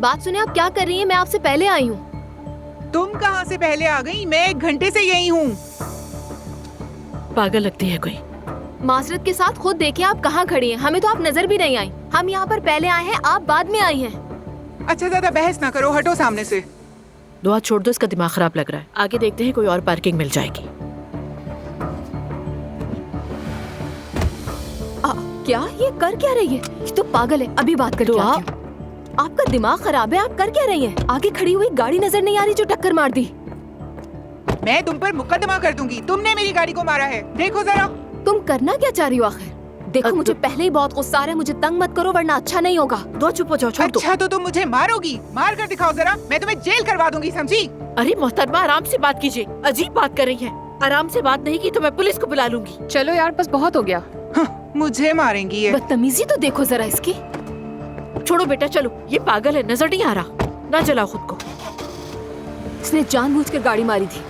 बात सुने, आप क्या कर रही हैं? मैं आपसे पहले आई हूँ। तुम कहाँ से पहले आ गई? मैं 1 घंटे से यही हूँ। पागल लगती है कोई। माजरत के साथ खुद देखें आप कहाँ खड़ी हैं। हमें तो आप नजर भी नहीं आई। हम यहाँ पर पहले आए हैं, आप बाद में आई हैं। अच्छा ज्यादा बहस ना करो, हटो सामने से। दुआ छोड़ दो, इसका दिमाग खराब लग रहा है। आगे देखते हैं कोई और पार्किंग मिल जाएगी। क्या ये कर क्या रही है? ये तो पागल है। अभी बात करके दुआ, आती हूँ। आपका दिमाग खराब है, आप कर क्या रही हैं? आगे खड़ी हुई गाड़ी नजर नहीं आ रही जो टक्कर मार दी? मैं तुम पर मुकदमा कर दूंगी, तुमने मेरी गाड़ी को मारा है। देखो जरा। तुम करना क्या चाह रही हो आखिर? देखो मुझे पहले ही बहुत गुस्सा आ रहा है, मुझे तंग मत करो वरना अच्छा नहीं होगा। दुआ चुप हो जाओ, छोड़ दो। अच्छा तो तुम मुझे मारोगी? मार कर दिखाओ जरा, मैं तुम्हें जेल करवा दूंगी, समझी? अरे मोहतरमा, आराम से बात कीजिए। अजीब बात कर रही है। आराम से बात नहीं की तो मैं पुलिस को बुला लूंगी। चलो यार, बस बहुत हो गया। मुझे मारेंगी ये। बदतमीजी तो देखो जरा इसकी। छोड़ो बेटा, चलो। ये पागल है, नजर नहीं आ रहा। ना जलाओ खुद को। इसने जानबूझकर गाड़ी मारी थी।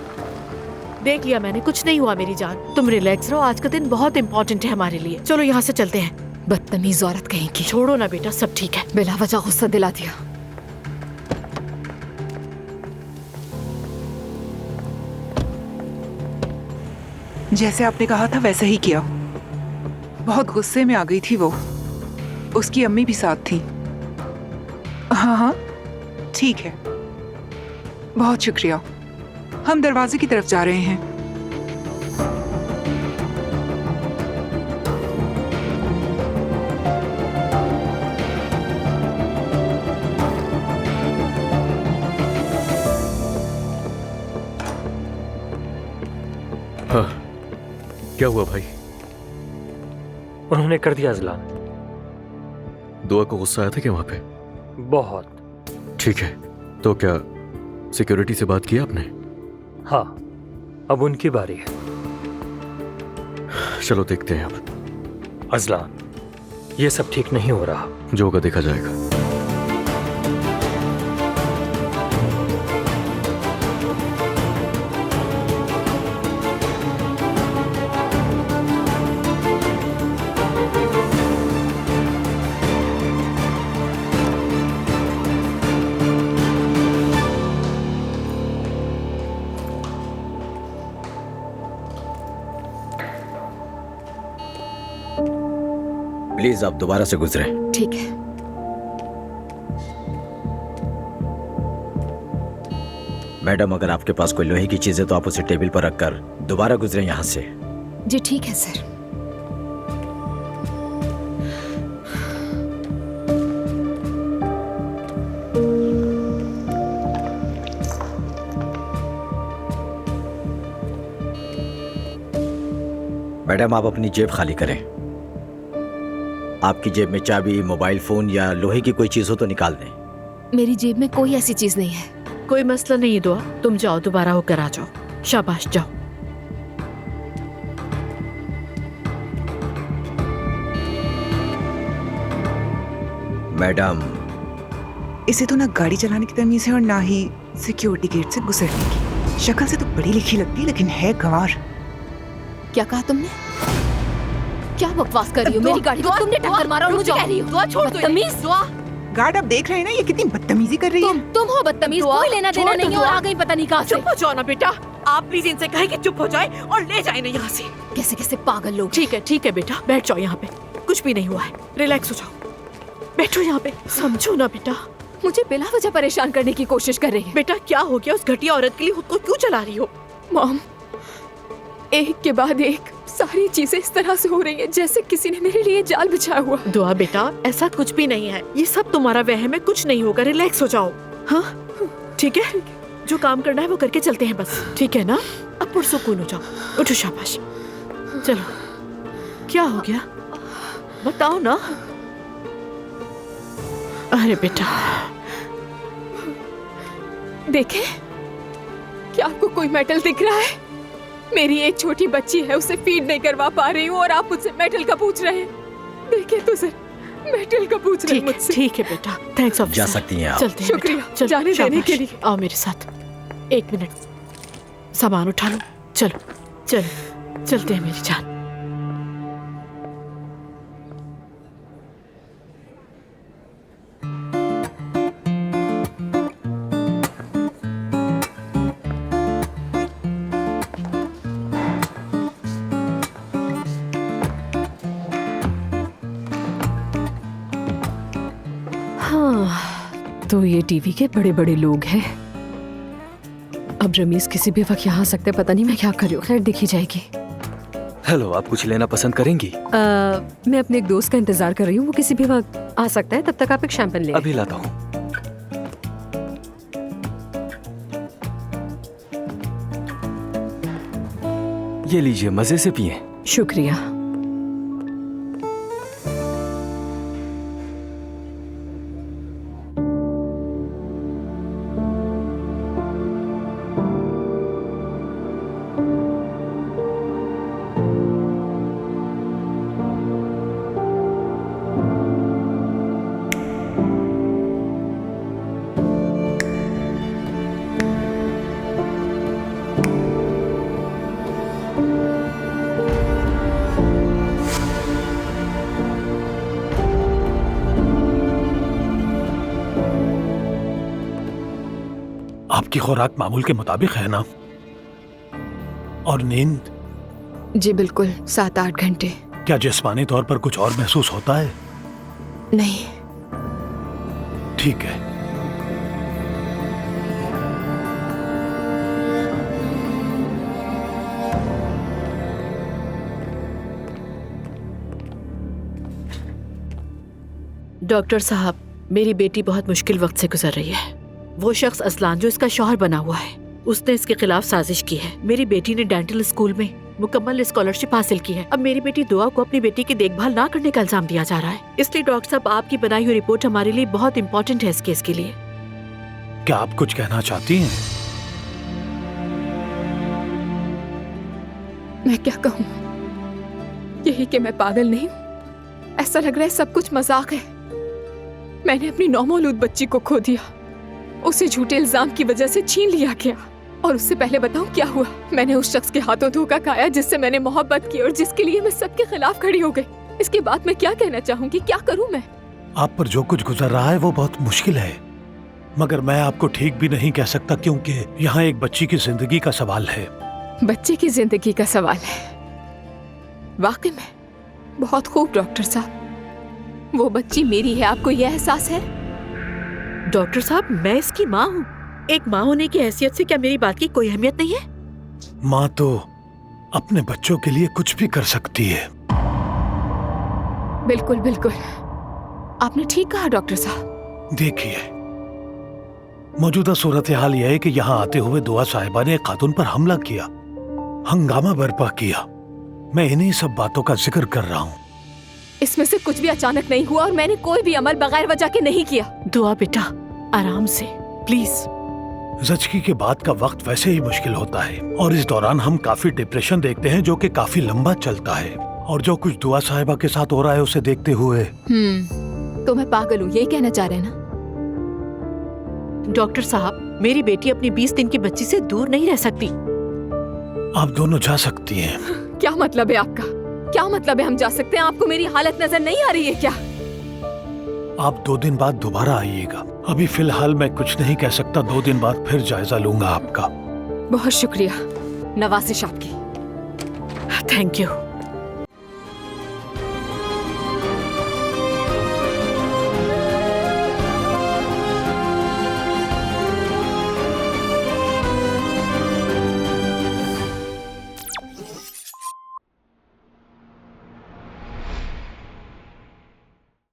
देख लिया मैंने, कुछ नहीं हुआ मेरी जान। तुम रिलैक्स रहो, आज का दिन बहुत इम्पोर्टेंट है हमारे लिए। चलो यहाँ से चलते हैं। बदतमीज औरत कहीं की। छोड़ो ना बेटा, सब ठीक है। बिला वजह गुस्सा दिला दिया। जैसे आपने कहा था वैसे ही किया। बहुत गुस्से में आ गई थी वो। उसकी अम्मी भी साथ थी। हाँ हाँ ठीक है, बहुत शुक्रिया। हम दरवाजे की तरफ जा रहे हैं। हाँ, क्या हुआ भाई? उन्होंने कर दिया अजलान। दुआ को गुस्सा आया था क्या वहां पे? बहुत। ठीक है, तो क्या सिक्योरिटी से बात की आपने? हाँ, अब उनकी बारी है। चलो देखते हैं अब। अजलान, ये सब ठीक नहीं हो रहा। जो होगा देखा जाएगा। प्लीज आप दोबारा से गुजरे। ठीक है। मैडम, अगर आपके पास कोई लोहे की चीज है तो आप उसे टेबल पर रखकर दोबारा गुजरे यहाँ से। जी ठीक है सर। मैडम, आप अपनी जेब खाली करें। आपकी जेब में चाबी, मोबाइल फोन या लोहे की कोई चीज हो तो निकाल दें। मेरी जेब में कोई ऐसी चीज नहीं है। कोई मसला नहीं है दुआ, तुम जाओ, दोबारा होकर आ जाओ। शाबाश, जाओ। मैडम, इसे तो ना गाड़ी चलाने की तमीज है और ना ही सिक्योरिटी गेट से गुजरने की। शक्ल से तो पढ़ी लिखी लगती है लेकिन है गंवार। क्या कहा तुमने? क्या बकवास कर रही हो? मेरी गाड़ी को तुमने टक्कर मारा और मुझे कह रही हो दुआ छोड़ दो। बदतमीज। दुआ, गार्ड आप देख रहे हैं ना, ये कितनी बदतमीजी कर रही है। तुम हो बदतमीज। कोई लेना देना छोड़ दो नहीं है और दुआ। आ गई पता नहीं कहाँ से। चुप हो जाओ ना बेटा। आप प्लीज इनसे कहें कि चुप हो जाए और ले जाए ना यहाँ से। कैसे कैसे पागल लोग। ठीक है बेटा, बैठ जाओ यहाँ पे। कुछ भी नहीं हुआ है, रिलैक्स हो जाओ। बैठो यहाँ पे। समझो ना बेटा। मुझे बिला वजह परेशान करने की कोशिश कर रही है। बेटा क्या हो गया? उस घटिया औरत के लिए खुद को क्यों चला रही हो? मॉम, एक के बाद एक सारी चीजें इस तरह से हो रही है जैसे किसी ने मेरे लिए जाल बिछाया हुआ। दुआ बेटा, ऐसा कुछ भी नहीं है। ये सब तुम्हारा वहम है, कुछ नहीं होगा। रिलैक्स हो जाओ। हाँ ठीक है, जो काम करना है वो करके चलते हैं बस। ठीक है ना? अब पुरसुकून हो जाओ। उठो, शाबाश। चलो, क्या हो गया बताओ ना। अरे बेटा, देखें, क्या आपको कोई मेटल दिख रहा है? मेरी एक छोटी बच्ची है, उसे फीड नहीं करवा पा रही हूँ और आप मुझसे मेटल का पूछ रहे हैं। देखिए तो सर, मेटल का पूछ रहे हैं मुझसे। ठीक है बेटा, थैंक्स ऑफिसर। जा सकती हैं आप। चलते हैं शुक्रिया बेटा। चलो, जाने देने शाबाश। के लिए। आओ मेरे साथ। 1 मिनट, सामान उठा लो। चलो चलो, चलते हैं मेरी जान। तो ये टीवी के बड़े बड़े लोग हैं। अब रमीज किसी भी वक्त यहाँ आ सकते, पता नहीं मैं क्या कर रही हूँ। खैर देखी जाएगी। हेलो, आप कुछ लेना पसंद करेंगी? मैं अपने एक दोस्त का इंतजार कर रही हूँ, वो किसी भी वक्त आ सकता है। तब तक आप एक शैंपेन ले। अभी लाता हूँ। ये लीजिए, मजे से पिए। शुक्रिया। आपकी खुराक मामूल के मुताबिक है ना? और नींद? जी बिल्कुल, 7-8 घंटे। क्या जिस्मानी तौर पर कुछ और महसूस होता है? नहीं। ठीक है। डॉक्टर साहब, मेरी बेटी बहुत मुश्किल वक्त से गुजर रही है। वो शख्स असलान जो इसका शौहर बना हुआ है, उसने इसके खिलाफ साजिश की है। मेरी बेटी ने डेंटल स्कूल में मुकम्मल स्कॉलरशिप हासिल की है। अब मेरी बेटी दुआ को अपनी बेटी की देखभाल ना करने का इल्जाम दिया जा रहा है। इसलिए डॉक्टर साहब, आपकी बनाई हुई रिपोर्ट हमारे लिए बहुत इंपॉर्टेंट है इस केस के लिए। क्या आप कुछ कहना चाहती हैं? मैं क्या कहूँ? यही कि मैं पागल नहीं हूँ। ऐसा लग रहा है सब कुछ मजाक है। मैंने अपनी नौमौलूद बच्ची को खो दिया। उसे झूठे इल्जाम की वजह से छीन लिया गया। और उससे पहले बताऊं क्या हुआ? मैंने उस शख्स के हाथों धोखा खाया जिससे मैंने मोहब्बत की और जिसके लिए मैं सबके खिलाफ खड़ी हो गई। इसके बाद मैं क्या कहना चाहूंगी? क्या करूं मैं? आप पर जो कुछ गुजर रहा है वो बहुत मुश्किल है, मगर मैं आपको ठीक भी नहीं कह सकता, क्योंकि यहाँ एक बच्ची की जिंदगी का सवाल है। बच्चे की जिंदगी का सवाल है? वाकई में बहुत खूब डॉक्टर साहब। वो बच्ची मेरी है, आपको यह एहसास है? डॉक्टर साहब, मैं इसकी माँ हूँ। एक माँ होने की हैसियत से क्या मेरी बात की कोई अहमियत नहीं है? माँ तो अपने बच्चों के लिए कुछ भी कर सकती है। बिल्कुल बिल्कुल, आपने ठीक कहा डॉक्टर साहब। देखिए, मौजूदा सूरत हाल यह है कि यहाँ आते हुए दुआ साहिबा ने एक खातून पर हमला किया, हंगामा बर्पा किया। मैं इन्हीं सब बातों का जिक्र कर रहा हूँ। इसमें से कुछ भी अचानक नहीं हुआ और मैंने कोई भी अमल बगैर वजह के नहीं किया। दुआ बेटा, आराम से प्लीज। ज़चगी के बाद का वक्त वैसे ही मुश्किल होता है और इस दौरान हम काफी डिप्रेशन देखते हैं जो कि काफी लंबा चलता है। और जो कुछ दुआ साहिबा के साथ हो रहा है उसे देखते हुए तो मैं पागल हूँ, यही कहना चाह रहे हैं ना? डॉक्टर साहब, मेरी बेटी अपनी 20 दिन की बच्ची से दूर नहीं रह सकती। आप दोनों जा सकती हैं। क्या मतलब है आपका? क्या मतलब है हम जा सकते हैं? आपको मेरी हालत नजर नहीं आ रही है क्या? आप 2 दिन बाद दोबारा आइएगा। अभी फिलहाल मैं कुछ नहीं कह सकता। 2 दिन बाद फिर जायजा लूंगा आपका। बहुत शुक्रिया, नवाजिश आपकी। Thank you.